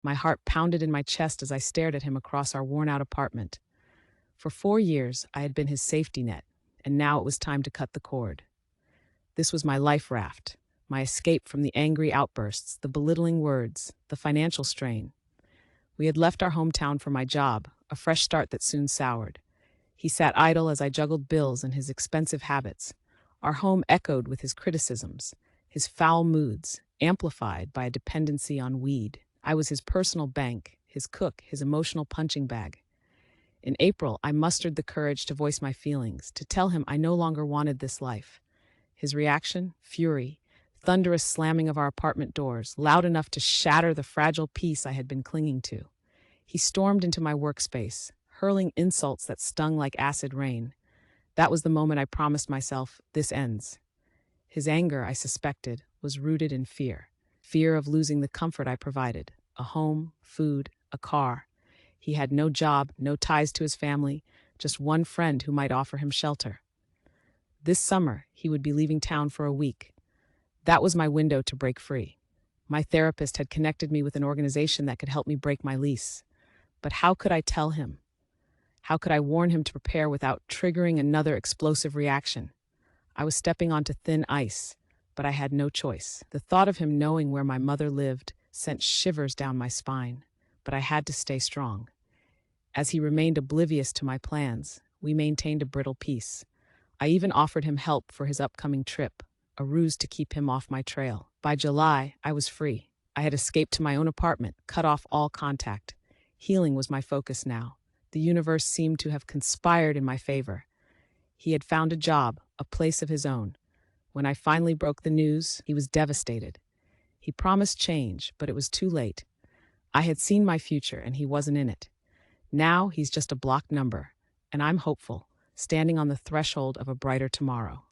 My heart pounded in my chest as I stared at him across our worn-out apartment. For 4 years, I had been his safety net, and now it was time to cut the cord. This was my life raft, my escape from the angry outbursts, the belittling words, the financial strain. We had left our hometown for my job, a fresh start that soon soured. He sat idle as I juggled bills and his expensive habits. Our home echoed with his criticisms, his foul moods, amplified by a dependency on weed. I was his personal bank, his cook, his emotional punching bag. In April, I mustered the courage to voice my feelings, to tell him I no longer wanted this life. His reaction? Fury. Thunderous slamming of our apartment doors, loud enough to shatter the fragile peace I had been clinging to. He stormed into my workspace, hurling insults that stung like acid rain. That was the moment I promised myself, this ends. His anger, I suspected, was rooted in fear. Fear of losing the comfort I provided, a home, food, a car. He had no job, no ties to his family, just one friend who might offer him shelter. This summer, he would be leaving town for a week. That was my window to break free. My therapist had connected me with an organization that could help me break my lease. But how could I tell him? How could I warn him to prepare without triggering another explosive reaction? I was stepping onto thin ice, but I had no choice. The thought of him knowing where my mother lived sent shivers down my spine, but I had to stay strong. As he remained oblivious to my plans, we maintained a brittle peace. I even offered him help for his upcoming trip, a ruse to keep him off my trail. By July, I was free. I had escaped to my own apartment, cut off all contact. Healing was my focus now. The universe seemed to have conspired in my favor. He had found a job, a place of his own. When I finally broke the news, he was devastated. He promised change, but it was too late. I had seen my future, and he wasn't in it. Now he's just a blocked number, and I'm hopeful, standing on the threshold of a brighter tomorrow.